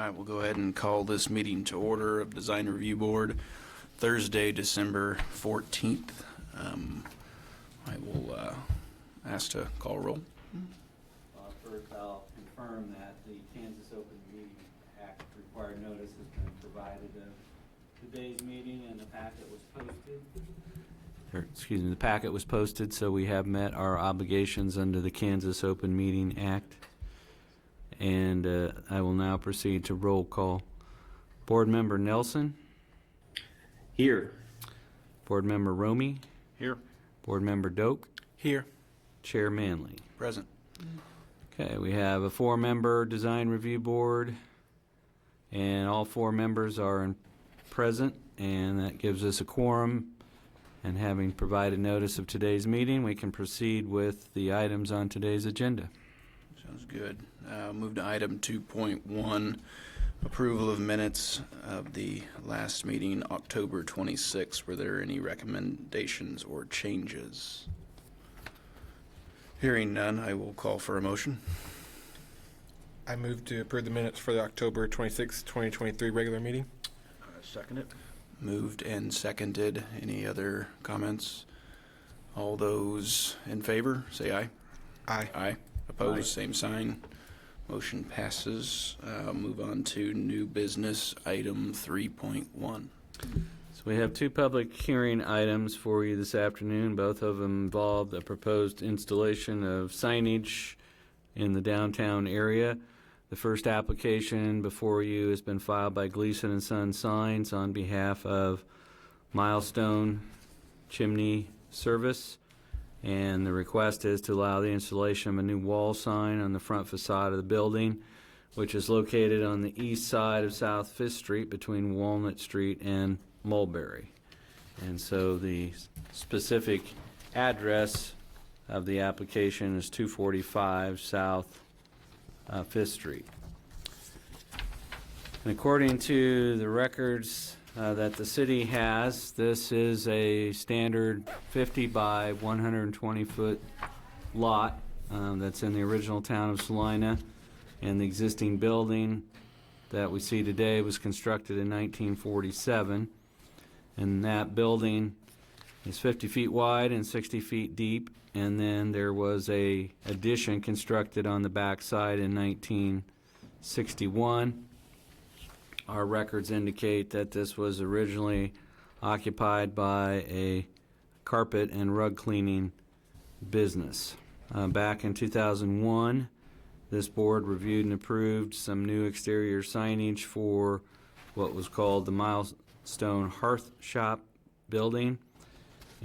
right, we'll go ahead and call this meeting to order of Design Review Board, Thursday, December 14th. I will ask to call roll. First, I'll confirm that the Kansas Open Meeting Act required notice has been provided of today's meeting, and the packet was posted. The packet was posted, so we have met our obligations under the Kansas Open Meeting Act. And I will now proceed to roll call. Board Member Nelson. Here. Board Member Romey. Here. Board Member Doak. Here. Chair Manley. Present. Okay, we have a 4-member Design Review Board, and all 4 members are present, and that gives us a quorum. And having provided notice of today's meeting, we can proceed with the items on today's agenda. Sounds good. Move to item 2.1, approval of minutes of the last meeting, October 26th. Were there any recommendations or changes? Hearing none, I will call for a motion. I move to approve the minutes for the October 26, 2023 regular meeting. Second it. Moved and seconded. Any other comments? All those in favor, say aye. Aye. Aye. Opposed, Aye. same sign. Motion passes. Move on to new business, item 3.1. So we have 2 public hearing items for you this afternoon. Both of them involve the proposed installation of signage in the downtown area. The first application before you has been filed by Gleason and Son Signs on behalf of Milestone Chimney Service. And the request is to allow the installation of a new wall sign on the front facade of the building, which is located on the east side of South 5th Street between Walnut Street and Mulberry. And so the specific address of the application is 245 South 5th Street. And according to the records that the city has, this is a standard 50 by 120 foot lot that's in the original town of Salina, and the existing building that we see today was constructed in 1947, and that building is 50 feet wide and 60 feet deep, and then there was a addition constructed on the back side in 1961. Our records indicate that this was originally occupied by a carpet and rug cleaning business. Back in 2001, this board reviewed and approved some new exterior signage for what was called the Milestone Hearth Shop building,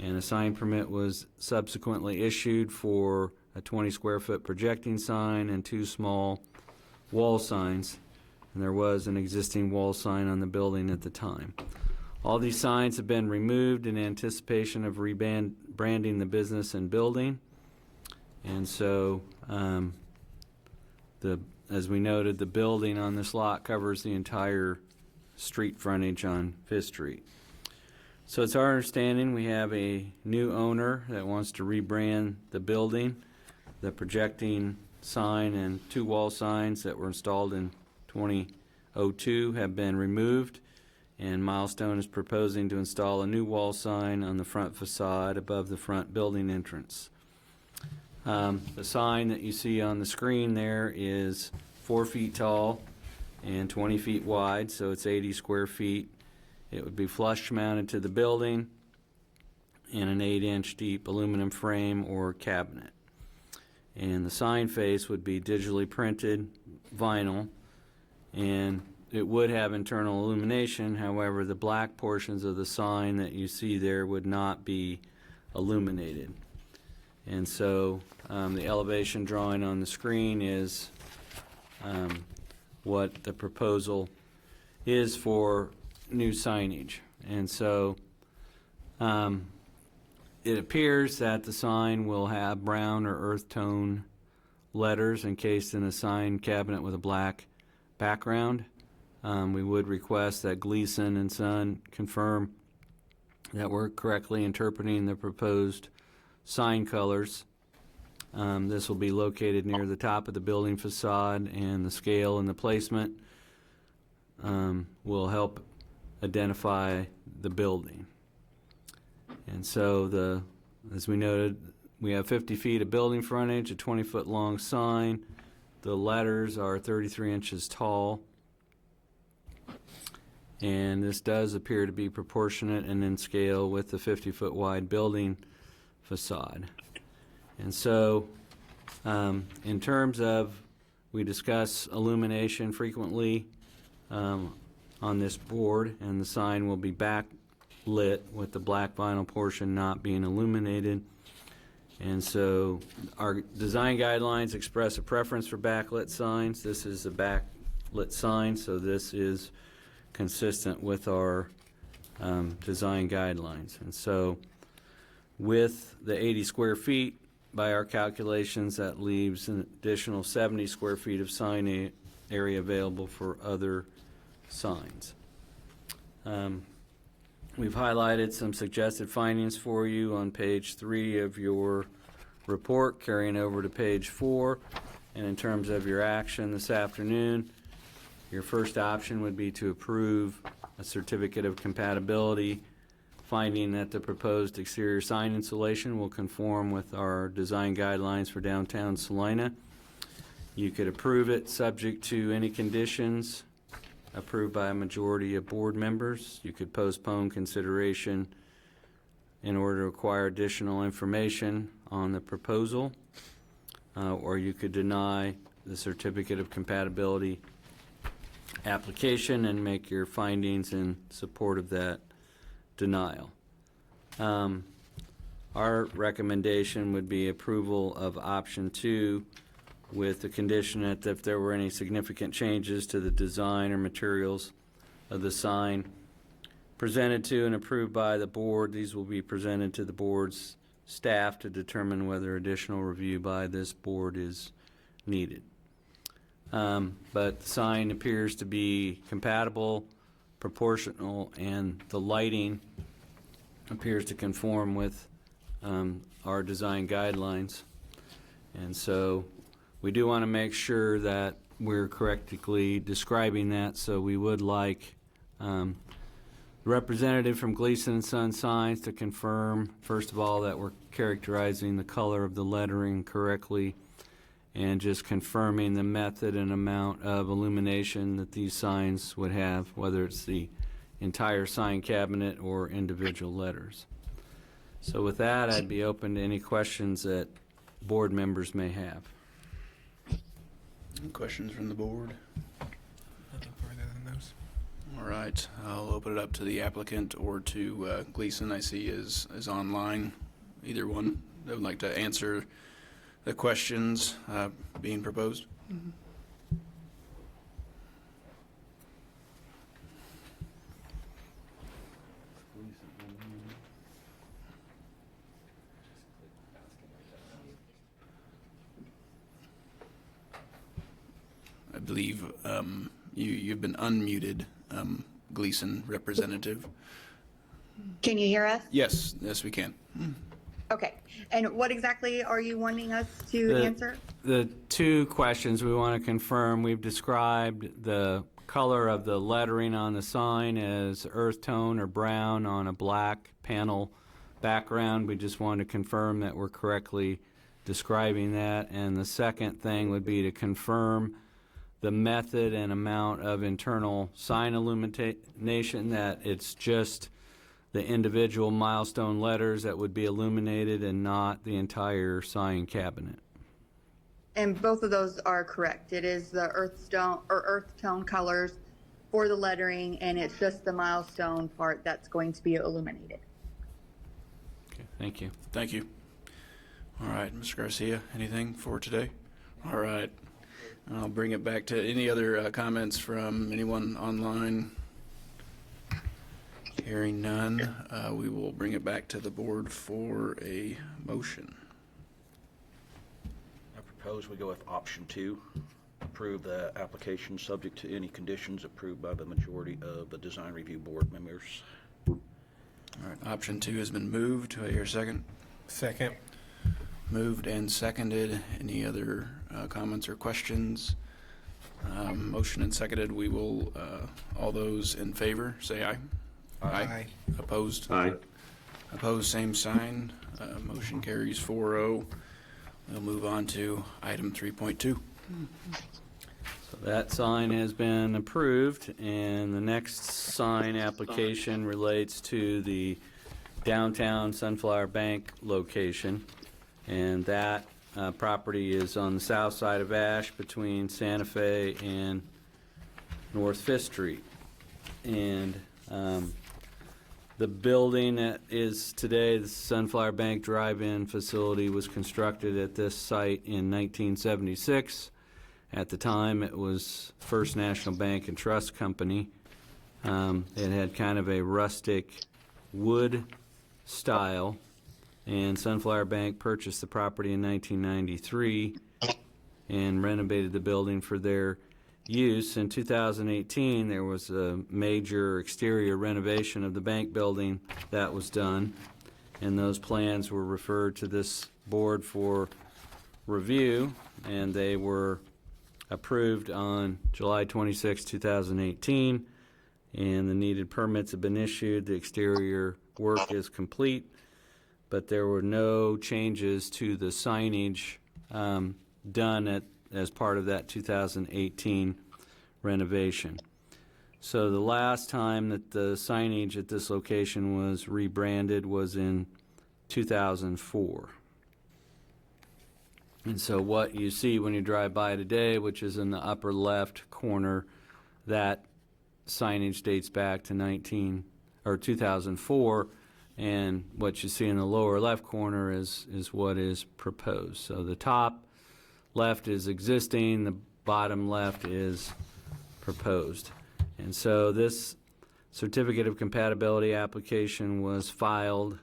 and a sign permit was subsequently issued for a 20 square foot projecting sign and 2 small wall signs. And there was an existing wall sign on the building at the time. All these signs have been removed in anticipation of rebranding the business and building. And so, as we noted, the building on this lot covers the entire street frontage on 5th Street. So it's our understanding we have a new owner that wants to rebrand the building. The projecting sign and 2 wall signs that were installed in 2002 have been removed, and Milestone is proposing to install a new wall sign on the front facade above the front building entrance. The sign that you see on the screen there is 4 feet tall and 20 feet wide, so it's 80 square feet. It would be flush mounted to the building in an 8-inch deep aluminum frame or cabinet. And the sign face would be digitally printed vinyl, and it would have internal illumination. However, the black portions of the sign that you see there would not be illuminated. And so the elevation drawing on the screen is what the proposal is for new signage. And so it appears that the sign will have brown or earth tone letters encased in a sign cabinet with a black background. We would request that Gleason and Son confirm that we're correctly interpreting the proposed sign colors. This will be located near the top of the building facade, and the scale and the placement will help identify the building. And so as we noted, we have 50 feet of building frontage, a 20-foot long sign. The letters are 33 inches tall. And this does appear to be proportionate and in scale with the 50-foot wide building facade. And so in terms of, we discuss illumination frequently on this board, and the sign will be backlit with the black vinyl portion not being illuminated. And so our design guidelines express a preference for backlit signs. This is a backlit sign, so this is consistent with our design guidelines. And so with the 80 square feet, by our calculations, that leaves an additional 70 square feet of sign area available for other signs. We've highlighted some suggested findings for you on page 3 of your report, carrying over to page 4. And in terms of your action this afternoon, your first option would be to approve a certificate of compatibility, finding that the proposed exterior sign installation will conform with our design guidelines for downtown Salina. You could approve it subject to any conditions approved by a majority of board members. You could postpone consideration in order to acquire additional information on the proposal, or you could deny the certificate of compatibility application and make your findings in support of that denial. Our recommendation would be approval of option 2 with the condition that if there were any significant changes to the design or materials of the sign presented to and approved by the board, these will be presented to the board's staff to determine whether additional review by this board is needed. But the sign appears to be compatible, proportional, and the lighting appears to conform with our design guidelines. And so we do want to make sure that we're correctly describing that, so we would like the representative from Gleason & Son Signs to confirm, first of all, that we're characterizing the color of the lettering correctly, and just confirming the method and amount of illumination that these signs would have, whether it's the entire sign cabinet or individual letters. So with that, I'd be open to any questions that board members may have. Questions from the board? Nothing further than those. All right, I'll open it up to the applicant or to Gleason. I see is online. Either one that would like to answer the questions being proposed. I believe you've been unmuted, Gleason representative. Can you hear us? Yes, yes, we can. Okay. And what exactly are you wanting us to answer? The two questions we want to confirm, we've described the color of the lettering on the sign as earth tone or brown on a black panel background. We just want to confirm that we're correctly describing that. And the second thing would be to confirm the method and amount of internal sign illumination, that it's just the individual milestone letters that would be illuminated and not the entire sign cabinet. And both of those are correct. It is the earth tone colors for the lettering, and it's just the milestone part that's going to be illuminated. Okay, thank you. Thank you. All right, Mr. Garcia, anything for today? All right. I'll bring it back to any other comments from anyone online. Hearing none, we will bring it back to the board for a motion. I propose we go with option 2, approve the application subject to any conditions approved by the majority of the design review board members. All right, option 2 has been moved. Do I hear a second? Second. Moved and seconded. Any other comments or questions? Motion and seconded. We will, all those in favor, say aye. Aye. Opposed? Aye. Opposed, same sign. Motion carries 4-0. We'll move on to item 3.2. So that sign has been approved, and the next sign application relates to the downtown Sunflower Bank location. And that property is on the south side of Ash between Santa Fe and North Fifth Street. And the building that is today the Sunflower Bank Drive-In facility was constructed at this site in 1976. At the time, it was First National Bank and Trust Company. It had kind of a rustic wood style, and Sunflower Bank purchased the property in 1993 and renovated the building for their use. In 2018, there was a major exterior renovation of the bank building that was done, and those plans were referred to this board for review, and they were approved on July 26, 2018, and the needed permits have been issued. The exterior work is complete, but there were no changes to the signage done as part of that 2018 renovation. So the last time that the signage at this location was rebranded was in 2004. And so what you see when you drive by today, which is in the upper left corner, that signage dates back to 2004, and what you see in the lower left corner is what is proposed. So the top left is existing, the bottom left is proposed. And so this certificate of compatibility application was filed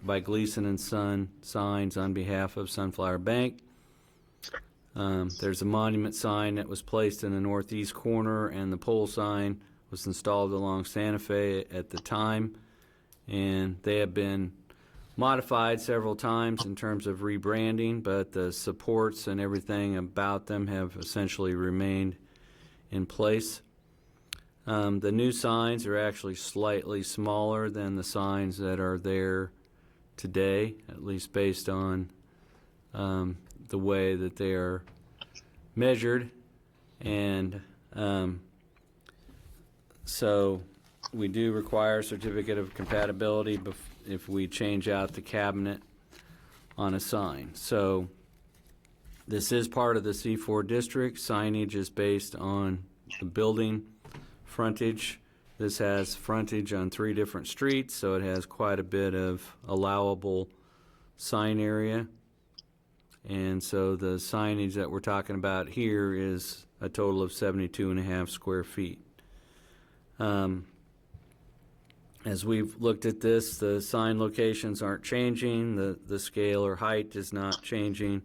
by Gleason and Son Signs on behalf of Sunflower Bank. There's a monument sign that was placed in the northeast corner, and the pole sign was installed along Santa Fe at the time, and they have been modified several times in terms of rebranding, but the supports and everything about them have essentially remained in place. The new signs are actually slightly smaller than the signs that are there today, at least based on the way that they are measured. And so we do require a certificate of compatibility if we change out the cabinet on a sign. So this is part of the C4 district. Signage is based on the building frontage. This has frontage on 3 different streets, so it has quite a bit of allowable sign area. And so the signage that we're talking about here is a total of 72.5 square feet. As we've looked at this, the sign locations aren't changing. The scale or height is not changing.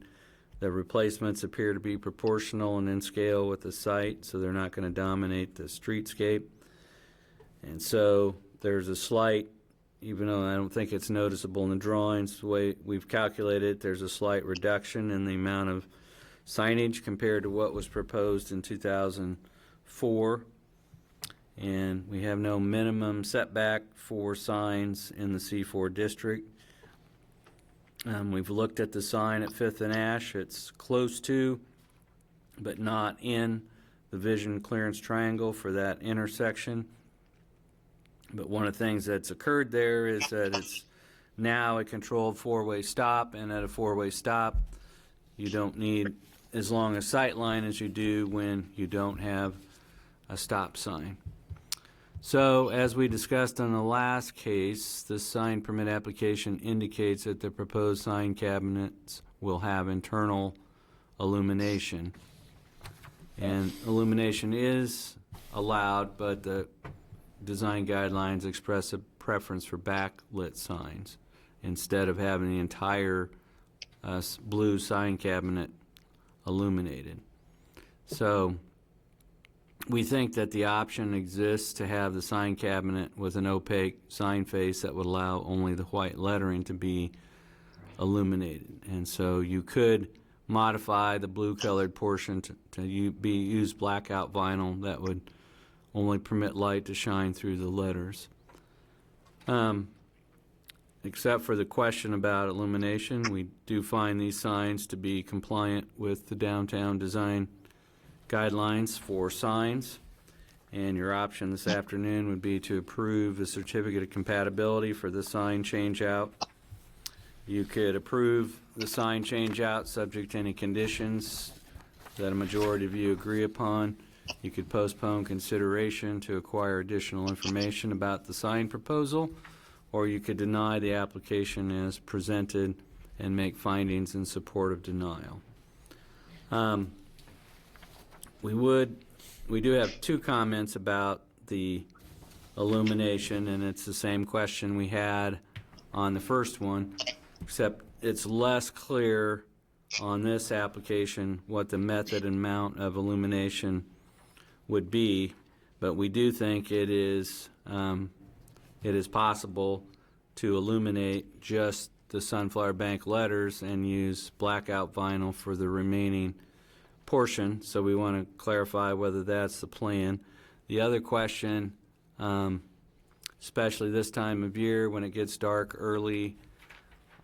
The replacements appear to be proportional and in scale with the site, so they're not going to dominate the streetscape. And so there's a slight, even though I don't think it's noticeable in the drawings, the way we've calculated it, there's a slight reduction in the amount of signage compared to what was proposed in 2004. And we have no minimum setback for signs in the C4 district. We've looked at the sign at 5th and Ash. It's close to, but not in, the vision clearance triangle for that intersection. But one of the things that's occurred there is that it's now a controlled 4-way stop, and at a 4-way stop, you don't need as long a sight line as you do when you don't have a stop sign. So, as we discussed on the last case, this sign permit application indicates that the proposed sign cabinets will have internal illumination. And illumination is allowed, but the design guidelines express a preference for backlit signs instead of having the entire blue sign cabinet illuminated. So we think that the option exists to have the sign cabinet with an opaque sign face that would allow only the white lettering to be illuminated. And so you could modify the blue-colored portion to be used blackout vinyl that would only permit light to shine through the letters. Except for the question about illumination, we do find these signs to be compliant with the downtown design guidelines for signs. And your option this afternoon would be to approve a certificate of compatibility for the sign change-out. You could approve the sign change-out subject to any conditions that a majority of you agree upon. You could postpone consideration to acquire additional information about the sign proposal, or you could deny the application as presented and make findings in support of denial. We do have two comments about the illumination, and it's the same question we had on the first one, except it's less clear on this application what the method and amount of illumination would be, but we do think it is possible to illuminate just the Sunflower Bank letters and use blackout vinyl for the remaining portion, so we want to clarify whether that's the plan. The other question, especially this time of year when it gets dark early,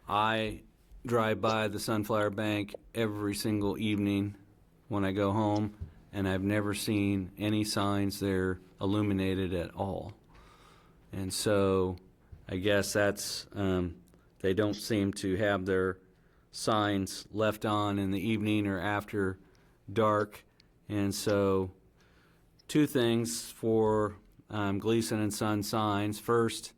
I drive by the Sunflower Bank every single evening when I go home, and I've never seen any signs there illuminated at all. And so I guess that's, they don't seem to have their signs left on in the evening or after dark. And so two things for Gleason and Son signs. First,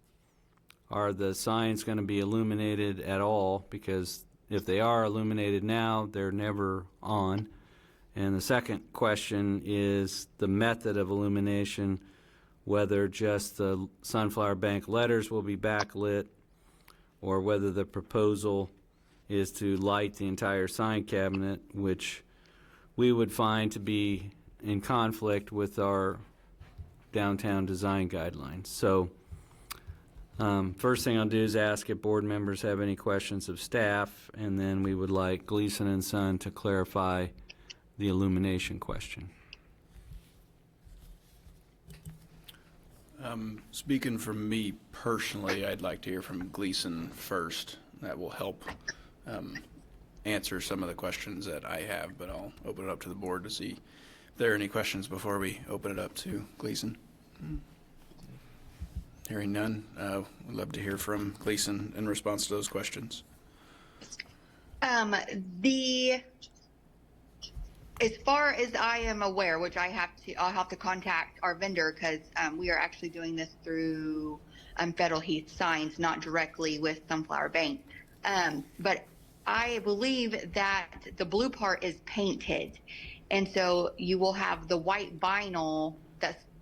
are the signs going to be illuminated at all? Because if they are illuminated now, they're never on. And the second question is the method of illumination, whether just the Sunflower Bank letters will be backlit or whether the proposal is to light the entire sign cabinet, which we would find to be in conflict with our downtown design guidelines. So first thing I'll do is ask if board members have any questions of staff, and then we would like Gleason and Son to clarify the illumination question. Speaking for me personally, I'd like to hear from Gleason first. That will help answer some of the questions that I have, but I'll open it up to the board to see if there are any questions before we open it up to Gleason. Hearing none, we'd love to hear from Gleason in response to those questions. As far as I am aware, which I'll have to contact our vendor because we are actually doing this through Federal Heath Signs, not directly with Sunflower Bank. But I believe that the blue part is painted, and so you will have the white vinyl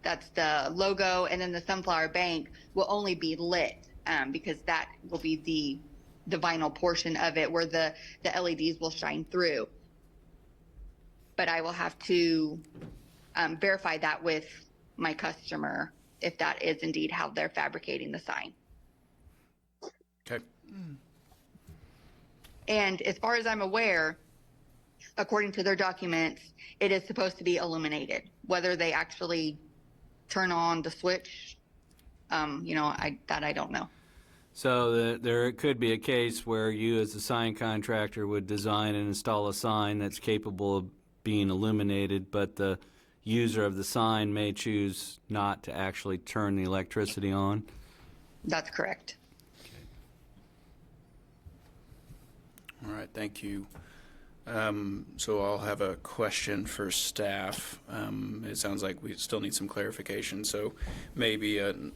that's the logo, and then the Sunflower Bank will only be lit because that will be the vinyl portion of it where the LEDs will shine through. But I will have to verify that with my customer if that is indeed how they're fabricating the sign. Okay. And as far as I'm aware, according to their documents, it is supposed to be illuminated. Whether they actually turn on the switch, I don't know. So there could be a case where you as a sign contractor would design and install a sign that's capable of being illuminated, but the user of the sign may choose not to actually turn the electricity on. That's correct. All right, thank you. So I'll have a question for staff. It sounds like we still need some clarification, so maybe an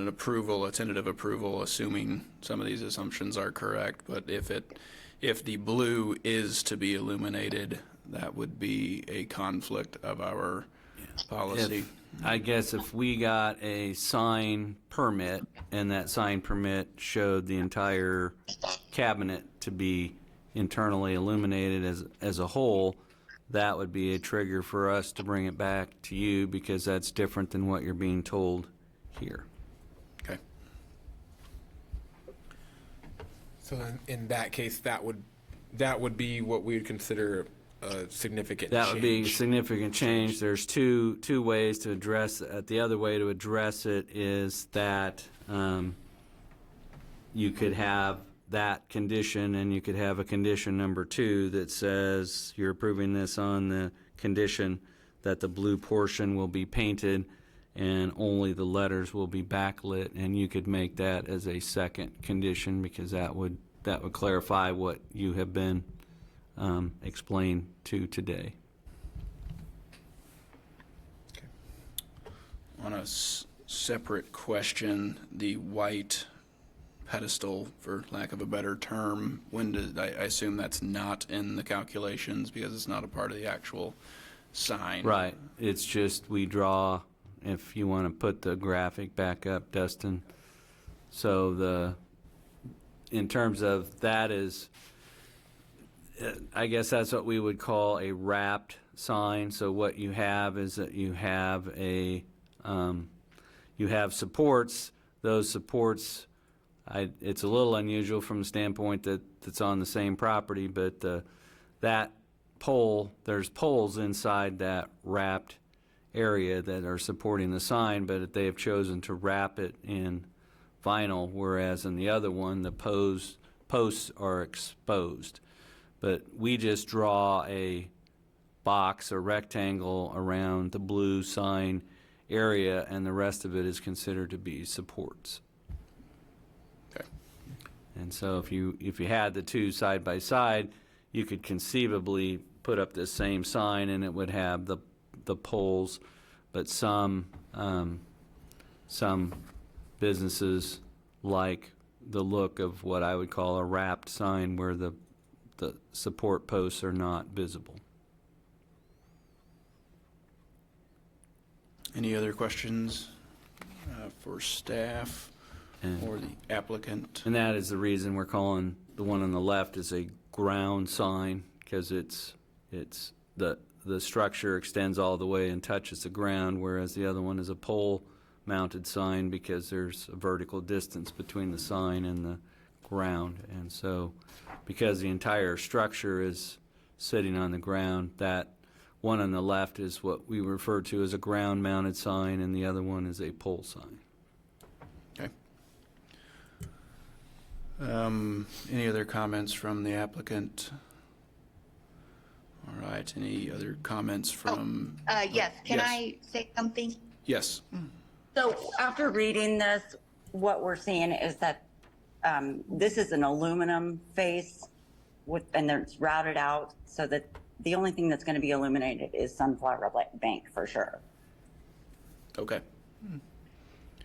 approval, a tentative approval, assuming some of these assumptions are correct, but if the blue is to be illuminated, that would be a conflict of our policy. I guess if we got a sign permit and that sign permit showed the entire cabinet to be internally illuminated as a whole, that would be a trigger for us to bring it back to you because that's different than what you're being told here. Okay. So in that case, that would that would be what we would consider a significant That change. would be a significant change. There's two ways to address it. The other way to address it is that you could have that condition, and you could have a condition number 2 that says you're approving this on the condition that the blue portion will be painted and only the letters will be backlit, and you could make that as a second condition, because that would clarify what you have been explained to today. On a separate question, the white pedestal, for lack of a better term, I assume that's not in the calculations because it's not a part of the actual sign. Right. It's just we draw, if you want to put the graphic back up, Dustin. So in terms of that is, I guess that's what we would call a wrapped sign. So what you have is that you have supports. Those supports, it's a little unusual from the standpoint that it's on the same property, but that pole, there's poles inside that wrapped area that are supporting the sign, but they have chosen to wrap it in vinyl, whereas in the other one, the posts are exposed. But we just draw a box, a rectangle around the blue sign area, and the rest of it is considered to be supports. Okay. And so if you had the two side by side, you could conceivably put up this same sign and it would have the poles, but some businesses like the look of what I would call a wrapped sign where the support posts are not visible. Any other questions for staff or the applicant? And that is the reason we're calling the one on the left is a ground sign, because it's the structure extends all the way and touches the ground, whereas the other one is a pole mounted sign because there's a vertical distance between the sign and the ground. And so because the entire structure is sitting on the ground, that one on the left is what we refer to as a ground mounted sign, and the other one is a pole sign. Okay. Any other comments from the applicant? All right, any other comments from? Yes, can Yes. I say something? Yes. So after reading this, what we're seeing is that this is an aluminum face and it's routed out so that the only thing that's going to be illuminated is Sunflower Bank for sure. Okay.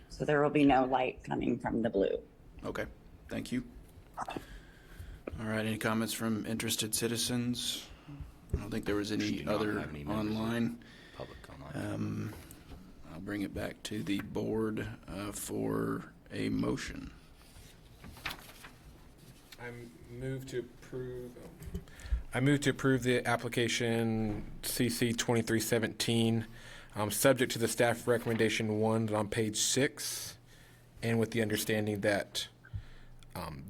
So there will be no light coming from the blue. Okay, thank you. All right, any comments from interested citizens? I don't think there was any do not other have any members of online. Public online. I'll bring it back to the board for a motion. I move to approve the application CC 2317, subject to the staff recommendation 1 on page 6, and with the understanding that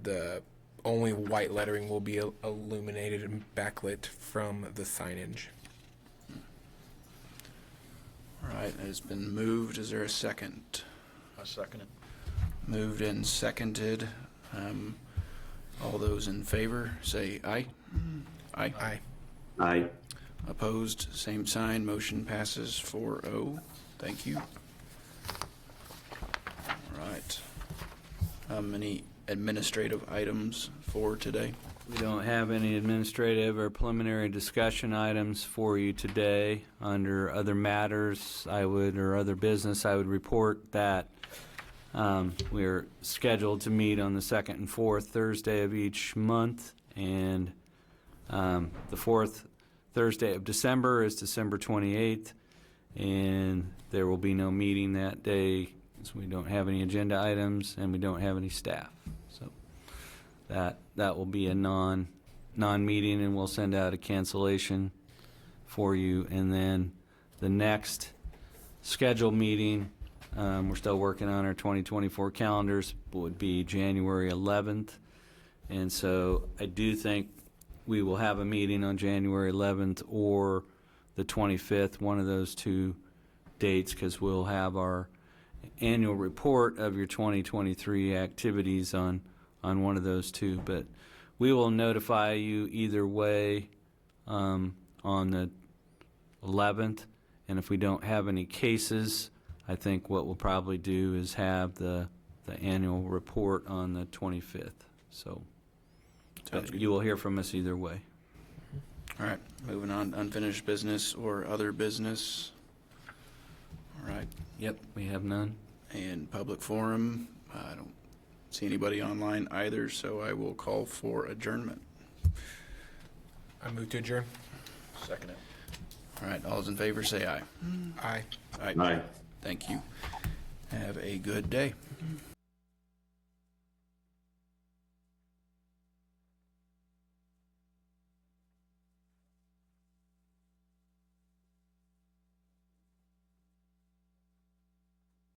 the only white lettering will be illuminated and backlit from the signage. All right, it has been moved. Is there a second? I second it. Moved and seconded. All those in favor, say aye. Aye. Aye. Aye. Opposed, same sign. Motion passes 4-0. Thank you. All right. Any administrative items for today? We don't have any administrative or preliminary discussion items for you today. Under other matters, or other business, I would report that we're scheduled to meet on the second and fourth Thursday of each month, and the fourth Thursday of December is December 28th, and there will be no meeting that day, so we don't have any agenda items and we don't have any staff. So that will be a non-meeting, and we'll send out a cancellation for you. And then the next scheduled meeting, we're still working on our 2024 calendars, would be January 11th. And so I do think we will have a meeting on January 11th or the 25th, one of those two dates, because we'll have our annual report of your 2023 activities on one of those two. But we will notify you either way on the 11th, and if we don't have any cases, I think what we'll probably do is have the annual report on the 25th. So Sounds good. you will hear from us either way. All right, moving on, unfinished business or other business. All right, Yep, we have none. and public forum, I don't see anybody online either, so I will call for adjournment. I move to adjourn. Second it. All right, all those in favor say aye. Aye. Aye. Thank you. Have a good day.